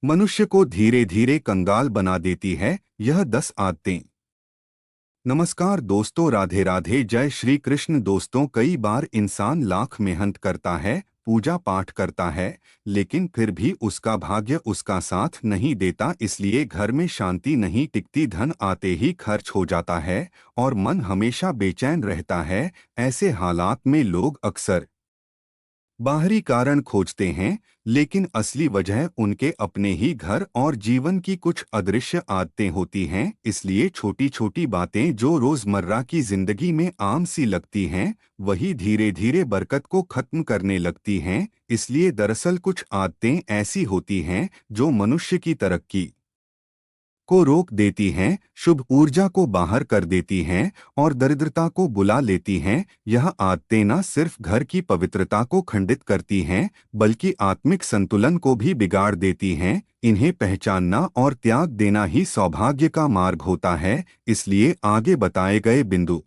मनुष्य को धीरे धीरे कंगाल बना देती है यह 10 आदतें। नमस्कार दोस्तों, राधे राधे, जय श्री कृष्ण। दोस्तों, कई बार इंसान लाख मेहनत करता है, पूजा पाठ करता है, लेकिन फिर भी उसका भाग्य उसका साथ नहीं देता। इसलिए घर में शांति नहीं टिकती, धन आते ही खर्च हो जाता है और मन हमेशा बेचैन रहता है। ऐसे हालात में लोग अक्सर बाहरी कारण खोजते हैं, लेकिन असली वजह उनके अपने ही घर और जीवन की कुछ अदृश्य आदतें होती हैं। इसलिए छोटी छोटी बातें जो रोजमर्रा की जिंदगी में आम सी लगती हैं, वही धीरे धीरे बरकत को खत्म करने लगती हैं। इसलिए दरअसल कुछ आदतें ऐसी होती हैं जो मनुष्य की तरक्की को रोक देती हैं, शुभ ऊर्जा को बाहर कर देती हैं और दरिद्रता को बुला लेती हैं। यह आदतें न सिर्फ घर की पवित्रता को खंडित करती हैं, बल्कि आत्मिक संतुलन को भी बिगाड़ देती हैं। इन्हें पहचानना और त्याग देना ही सौभाग्य का मार्ग होता है। इसलिए आगे बताए गए बिंदु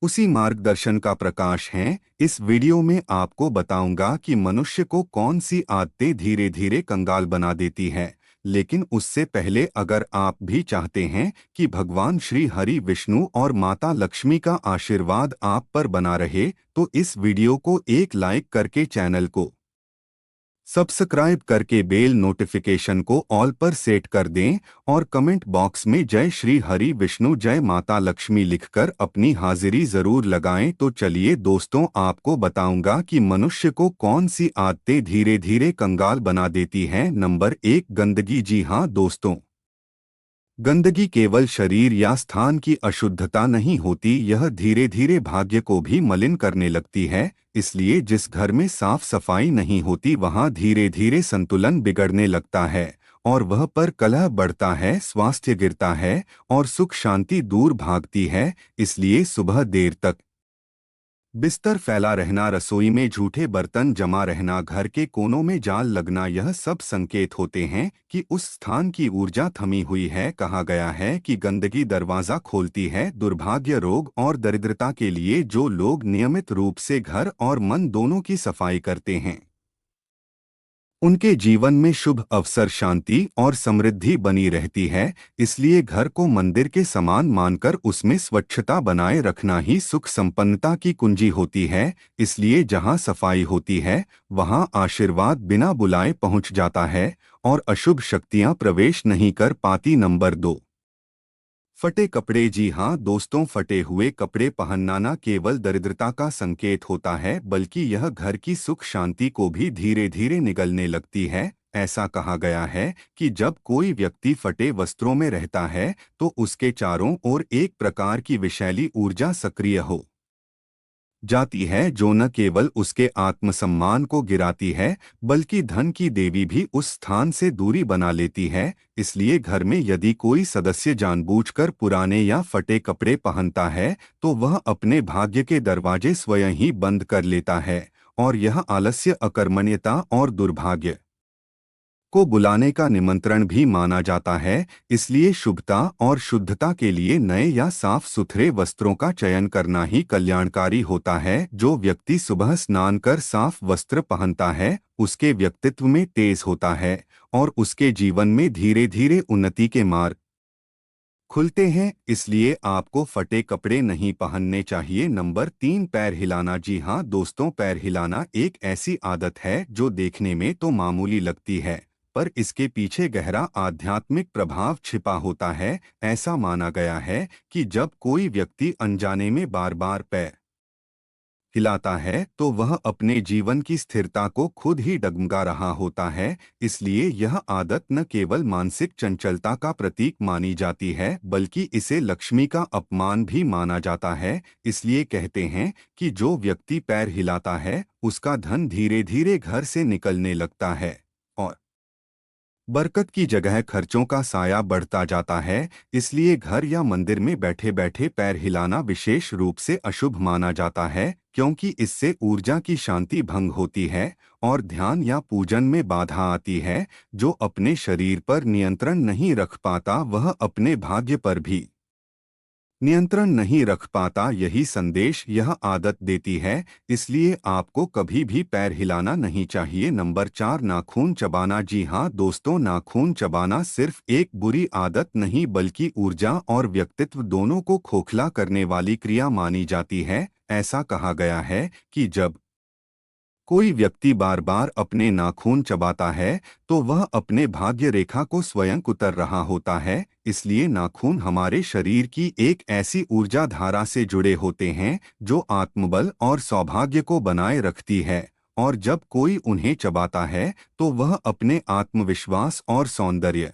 उसी मार्गदर्शन का प्रकाश हैं। इस वीडियो में आपको बताऊंगा कि मनुष्य को कौन सी आदतें धीरे धीरे कंगाल बना देती है। लेकिन उससे पहले अगर आप भी चाहते हैं कि भगवान श्री हरि विष्णु और माता लक्ष्मी का आशीर्वाद आप पर बना रहे, तो इस वीडियो को एक लाइक करके चैनल को सब्सक्राइब करके बेल नोटिफिकेशन को ऑल पर सेट कर दें और कमेंट बॉक्स में जय श्री हरि विष्णु जय माता लक्ष्मी लिखकर अपनी हाजिरी जरूर लगाएं। तो चलिए दोस्तों, आपको बताऊंगा कि मनुष्य को कौन सी आदतें धीरे धीरे कंगाल बना देती हैं। नंबर 1, गंदगी। जी हाँ दोस्तों, गंदगी केवल शरीर या स्थान की अशुद्धता नहीं होती, यह धीरे धीरे भाग्य को भी मलिन करने लगती है। इसलिए जिस घर में साफ सफाई नहीं होती, वहां धीरे धीरे संतुलन बिगड़ने लगता है और वह पर कलह बढ़ता है, स्वास्थ्य गिरता है और सुख शांति दूर भागती है। इसलिए सुबह देर तक बिस्तर फैला रहना, रसोई में झूठे बर्तन जमा रहना, घर के कोनों में जाल लगना, यह सब संकेत होते हैं कि उस स्थान की ऊर्जा थमी हुई है। कहा गया है कि गंदगी दरवाजा खोलती है दुर्भाग्य, रोग और दरिद्रता के लिए। जो लोग नियमित रूप से घर और मन दोनों की सफाई करते हैं, उनके जीवन में शुभ अवसर, शांति और समृद्धि बनी रहती है। इसलिए घर को मंदिर के समान मानकर उसमें स्वच्छता बनाए रखना ही सुख संपन्नता की कुंजी होती है। इसलिए जहाँ सफाई होती है, वहाँ आशीर्वाद बिना बुलाए पहुँच जाता है और अशुभ शक्तियाँ प्रवेश नहीं कर पाती। नंबर 2, फटे कपड़े। जी हाँ दोस्तों, फटे हुए कपड़े पहनना न केवल दरिद्रता का संकेत होता है, बल्कि यह घर की सुख शांति को भी धीरे धीरे निगलने लगती है। ऐसा कहा गया है कि जब कोई व्यक्ति फटे वस्त्रों में रहता है, तो उसके चारों ओर एक प्रकार की विषैली ऊर्जा सक्रिय हो जाती है, जो न केवल उसके आत्मसम्मान को गिराती है, बल्कि धन की देवी भी उस स्थान से दूरी बना लेती है। इसलिए घर में यदि कोई सदस्य जानबूझकर पुराने या फटे कपड़े पहनता है, तो वह अपने भाग्य के दरवाजे स्वयं ही बंद कर लेता है और यह आलस्य, अकर्मण्यता और दुर्भाग्य को बुलाने का निमंत्रण भी माना जाता है। इसलिए शुभता और शुद्धता के लिए नए या साफ सुथरे वस्त्रों का चयन करना ही कल्याणकारी होता है। जो व्यक्ति सुबह स्नान कर साफ वस्त्र पहनता है, उसके व्यक्तित्व में तेज होता है और उसके जीवन में धीरे धीरे उन्नति के मार्ग खुलते हैं। इसलिए आपको फटे कपड़े नहीं पहनने चाहिए। नंबर 3, पैर हिलाना। जी हाँ दोस्तों, पैर हिलाना एक ऐसी आदत है जो देखने में तो मामूली लगती है, पर इसके पीछे गहरा आध्यात्मिक प्रभाव छिपा होता है। ऐसा माना गया है कि जब कोई व्यक्ति अनजाने में बार बार पैर हिलाता है, तो वह अपने जीवन की स्थिरता को खुद ही डगमगा रहा होता है। इसलिए यह आदत न केवल मानसिक चंचलता का प्रतीक मानी जाती है, बल्कि इसे लक्ष्मी का अपमान भी माना जाता है। इसलिए कहते हैं कि जो व्यक्ति पैर हिलाता है, उसका धन धीरे धीरे घर से निकलने लगता है और बरकत की जगह खर्चों का साया बढ़ता जाता है। इसलिए घर या मंदिर में बैठे बैठे पैर हिलाना विशेष रूप से अशुभ माना जाता है, क्योंकि इससे ऊर्जा की शांति भंग होती है और ध्यान या पूजन में बाधा आती है। जो अपने शरीर पर नियंत्रण नहीं रख पाता, वह अपने भाग्य पर भी नियंत्रण नहीं रख पाता, यही संदेश यह आदत देती है। इसलिए आपको कभी भी पैर हिलाना नहीं चाहिए। नंबर 4, नाखून चबाना। जी हाँ दोस्तों, नाखून चबाना सिर्फ एक बुरी आदत नहीं बल्कि ऊर्जा और व्यक्तित्व दोनों को खोखला करने वाली क्रिया मानी जाती है। ऐसा कहा गया है कि जब कोई व्यक्ति बार बार अपने नाखून चबाता है तो वह अपने भाग्य रेखा को स्वयं उतर रहा होता है। इसलिए नाखून हमारे शरीर की एक ऐसी ऊर्जा धारा से जुड़े होते हैं जो आत्मबल और सौभाग्य को बनाए रखती है, और जब कोई उन्हें चबाता है तो वह अपने आत्मविश्वास और सौंदर्य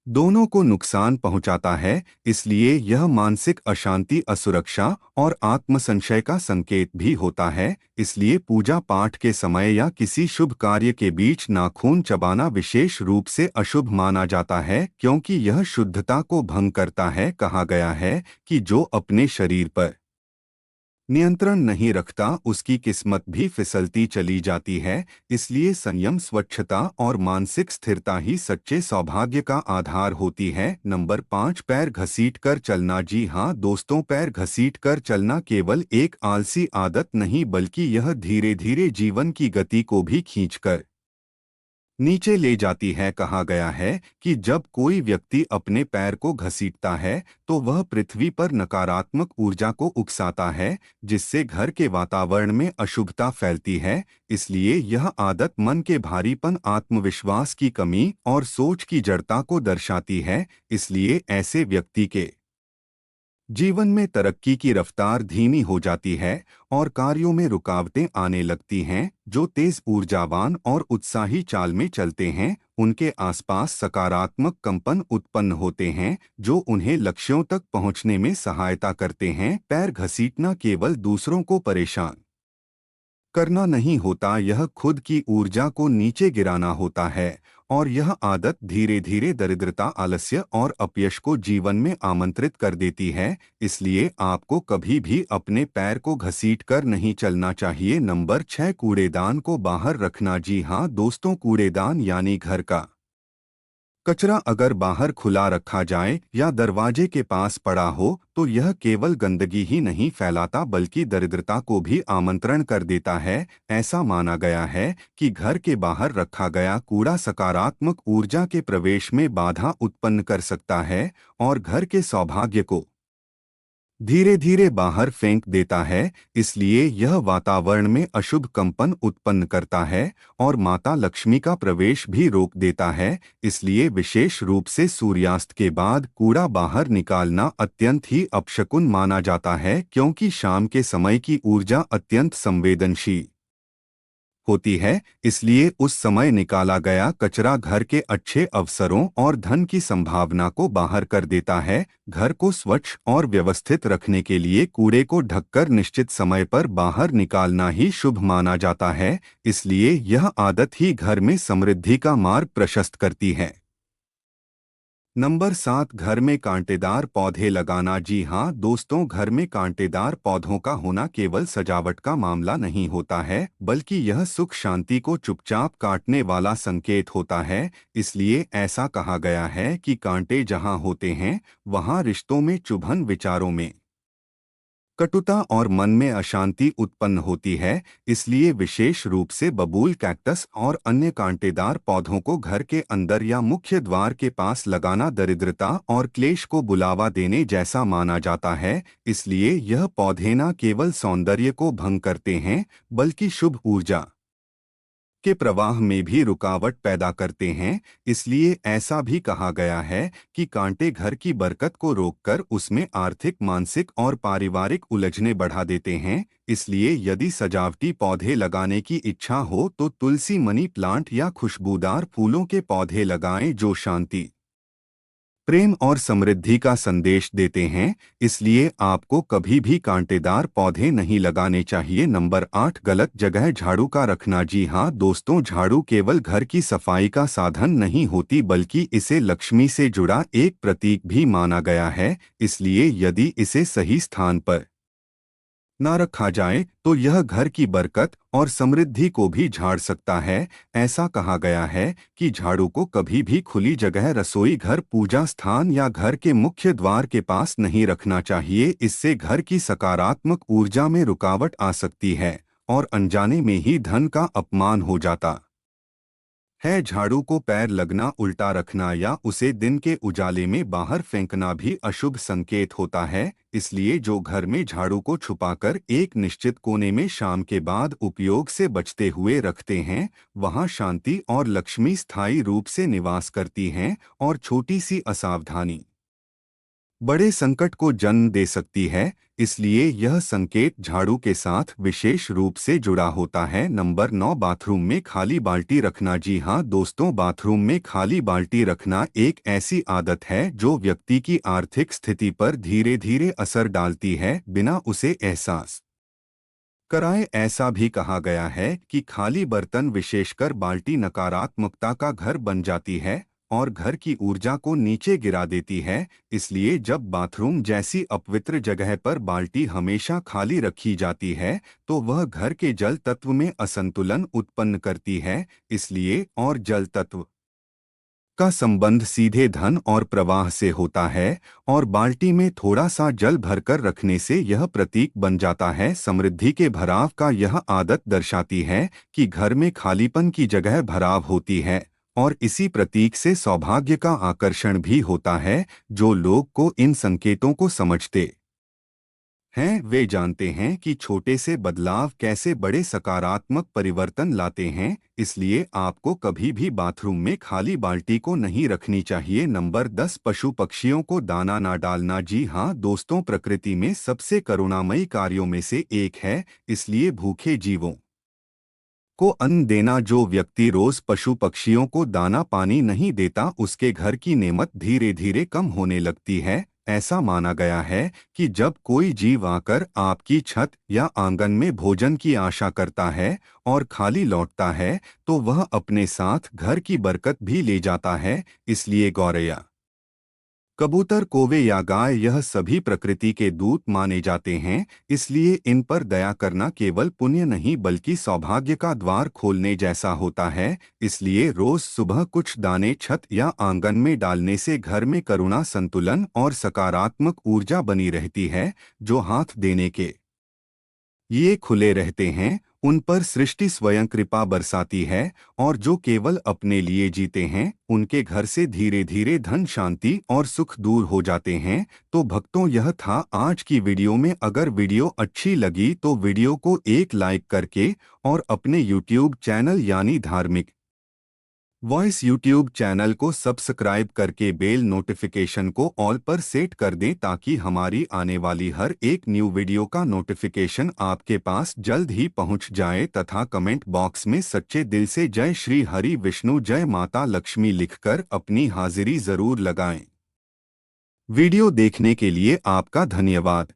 दोनों को नुकसान पहुंचाता है। इसलिए यह मानसिक अशांति, असुरक्षा और आत्मसंशय का संकेत भी होता है। इसलिए पूजा पाठ के समय या किसी शुभ कार्य के बीच नाखून चबाना विशेष रूप से अशुभ माना जाता है, क्योंकि यह शुद्धता को भंग करता है। कहा गया है कि जो अपने शरीर पर नियंत्रण नहीं रखता उसकी किस्मत भी फिसलती चली जाती है। इसलिए संयम, स्वच्छता और मानसिक स्थिरता ही सच्चे सौभाग्य का आधार होती है। नंबर 5, पैर घसीट कर चलना। जी हाँ दोस्तों, पैर घसीट कर चलना केवल एक आलसी आदत नहीं बल्कि यह धीरे धीरे जीवन की गति को भी खींचकर नीचे ले जाती है। कहा गया है कि जब कोई व्यक्ति अपने पैर को घसीटता है तो वह पृथ्वी पर नकारात्मक ऊर्जा को उकसाता है, जिससे घर के वातावरण में अशुभता फैलती है। इसलिए यह आदत मन के भारीपन, आत्मविश्वास की कमी और सोच की जड़ता को दर्शाती है। इसलिए ऐसे व्यक्ति के जीवन में तरक्की की रफ्तार धीमी हो जाती है और कार्यों में रुकावटें आने लगती हैं। जो तेज, ऊर्जावान और उत्साही चाल में चलते हैं उनके आसपास सकारात्मक कंपन उत्पन्न होते हैं जो उन्हें लक्ष्यों तक पहुंचने में सहायता करते हैं। पैर घसीटना केवल दूसरों को परेशान करना नहीं होता, यह खुद की ऊर्जा को नीचे गिराना होता है। और यह आदत धीरे धीरे दरिद्रता, आलस्य और अपयश को जीवन में आमंत्रित कर देती है। इसलिए आपको कभी भी अपने पैर को घसीट कर नहीं चलना चाहिए। नंबर 6, कूड़ेदान को बाहर रखना। जी हाँ दोस्तों, कूड़ेदान यानी घर का कचरा अगर बाहर खुला रखा जाए या दरवाजे के पास पड़ा हो तो यह केवल गंदगी ही नहीं फैलाता बल्कि दरिद्रता को भी आमंत्रण कर देता है। ऐसा माना गया है कि घर के बाहर रखा गया कूड़ा सकारात्मक ऊर्जा के प्रवेश में बाधा उत्पन्न कर सकता है और घर के सौभाग्य को धीरे धीरे बाहर फेंक देता है। इसलिए यह वातावरण में अशुभ कंपन उत्पन्न करता है और माता लक्ष्मी का प्रवेश भी रोक देता है। इसलिए विशेष रूप से सूर्यास्त के बाद कूड़ा बाहर निकालना अत्यंत ही अपशकुन माना जाता है, क्योंकि शाम के समय की ऊर्जा अत्यंत संवेदनशील होती है। इसलिए उस समय निकाला गया कचरा घर के अच्छे अवसरों और धन की संभावना को बाहर कर देता है। घर को स्वच्छ और व्यवस्थित रखने के लिए कूड़े को ढककर निश्चित समय पर बाहर निकालना ही शुभ माना जाता है। इसलिए यह आदत ही घर में समृद्धि का मार्ग प्रशस्त करती है। नंबर 7, घर में कांटेदार पौधे लगाना। जी हाँ दोस्तों, घर में कांटेदार पौधों का होना केवल सजावट का मामला नहीं होता है बल्कि यह सुख शांति को चुपचाप काटने वाला संकेत होता है। इसलिए ऐसा कहा गया है कि कांटे जहाँ होते हैं वहाँ रिश्तों में चुभन, विचारों में कटुता और मन में अशांति उत्पन्न होती है। इसलिए विशेष रूप से बबूल, कैक्टस और अन्य कांटेदार पौधों को घर के अंदर या मुख्य द्वार के पास लगाना दरिद्रता और क्लेश को बुलावा देने जैसा माना जाता है। इसलिए यह पौधे न केवल सौंदर्य को भंग करते हैं बल्कि शुभ ऊर्जा के प्रवाह में भी रुकावट पैदा करते हैं। इसलिए ऐसा भी कहा गया है कि कांटे घर की बरकत को रोककर उसमें आर्थिक, मानसिक और पारिवारिक उलझनें बढ़ा देते हैं। इसलिए यदि सजावटी पौधे लगाने की इच्छा हो तो तुलसी, मनी प्लांट या खुशबूदार फूलों के पौधे लगाएं जो शांति, प्रेम और समृद्धि का संदेश देते हैं। इसलिए आपको कभी भी कांटेदार पौधे नहीं लगाने चाहिए। नंबर 8, गलत जगह झाड़ू का रखना। जी हाँ दोस्तों, झाड़ू केवल घर की सफाई का साधन नहीं होती बल्कि इसे लक्ष्मी से जुड़ा एक प्रतीक भी माना गया है। इसलिए यदि इसे सही स्थान पर ना रखा जाए तो यह घर की बरकत और समृद्धि को भी झाड़ सकता है। ऐसा कहा गया है कि झाड़ू को कभी भी खुली जगह, रसोई घर, पूजा स्थान या घर के मुख्य द्वार के पास नहीं रखना चाहिए। इससे घर की सकारात्मक ऊर्जा में रुकावट आ सकती है और अनजाने में ही धन का अपमान हो जाता है। झाड़ू को पैर लगना, उल्टा रखना या उसे दिन के उजाले में बाहर फेंकना भी अशुभ संकेत होता है। इसलिए जो घर में झाड़ू को छुपाकर एक निश्चित कोने में शाम के बाद उपयोग से बचते हुए रखते हैं, वहां शांति और लक्ष्मी स्थायी रूप से निवास करती हैं। और छोटी सी असावधानी बड़े संकट को जन्म दे सकती है। इसलिए यह संकेत झाड़ू के साथ विशेष रूप से जुड़ा होता है। नंबर 9, बाथरूम में खाली बाल्टी रखना। जी हाँ दोस्तों, बाथरूम में खाली बाल्टी रखना एक ऐसी आदत है जो व्यक्ति की आर्थिक स्थिति पर धीरे धीरे असर डालती है बिना उसे एहसास कराए। ऐसा भी कहा गया है कि खाली बर्तन, विशेषकर बाल्टी, नकारात्मकता का घर बन जाती है और घर की ऊर्जा को नीचे गिरा देती है। इसलिए जब बाथरूम जैसी अपवित्र जगह पर बाल्टी हमेशा खाली रखी जाती है तो वह घर के जल तत्व में असंतुलन उत्पन्न करती है। इसलिए और जल तत्व का संबंध सीधे धन और प्रवाह से होता है और बाल्टी में थोड़ा सा जल भरकर रखने से यह प्रतीक बन जाता है समृद्धि के भराव का। यह आदत दर्शाती है कि घर में खालीपन की जगह भराव होती है और इसी प्रतीक से सौभाग्य का आकर्षण भी होता है। जो लोग को इन संकेतों को समझते हैं वे जानते हैं कि छोटे से बदलाव कैसे बड़े सकारात्मक परिवर्तन लाते हैं। इसलिए आपको कभी भी बाथरूम में खाली बाल्टी को नहीं रखनी चाहिए। नंबर 10, पशु पक्षियों को दाना ना डालना। जी हाँ दोस्तों, प्रकृति में सबसे करुणामयी कार्यों में से एक है। इसलिए भूखे जीवों को अन्न देना। जो व्यक्ति रोज पशु पक्षियों को दाना पानी नहीं देता उसके घर की नेमत धीरे धीरे कम होने लगती है। ऐसा माना गया है कि जब कोई जीव आकर आपकी छत या आंगन में भोजन की आशा करता है और खाली लौटता है तो वह अपने साथ घर की बरकत भी ले जाता है। इसलिए गौरैया, कबूतर, कौवे या गाय, यह सभी प्रकृति के दूत माने जाते हैं। इसलिए इन पर दया करना केवल पुण्य नहीं बल्कि सौभाग्य का द्वार खोलने जैसा होता है। इसलिए रोज सुबह कुछ दाने छत या आंगन में डालने से घर में करुणा, संतुलन और सकारात्मक ऊर्जा बनी रहती है। जो हाथ देने के ये खुले रहते हैं उन पर सृष्टि स्वयं कृपा बरसाती है और जो केवल अपने लिए जीते हैं उनके घर से धीरे धीरे धन, शांति और सुख दूर हो जाते हैं। तो भक्तों, यह था आज की वीडियो में। अगर वीडियो अच्छी लगी तो वीडियो को एक लाइक करके और अपने YouTube चैनल यानी धार्मिक वॉइस यूट्यूब चैनल को सब्सक्राइब करके बेल नोटिफिकेशन को ऑल पर सेट कर दें ताकि हमारी आने वाली हर एक न्यू वीडियो का नोटिफिकेशन आपके पास जल्द ही पहुंच जाए। तथा कमेंट बॉक्स में सच्चे दिल से जय श्री हरि विष्णु, जय माता लक्ष्मी लिखकर अपनी हाजिरी जरूर लगाएं। वीडियो देखने के लिए आपका धन्यवाद।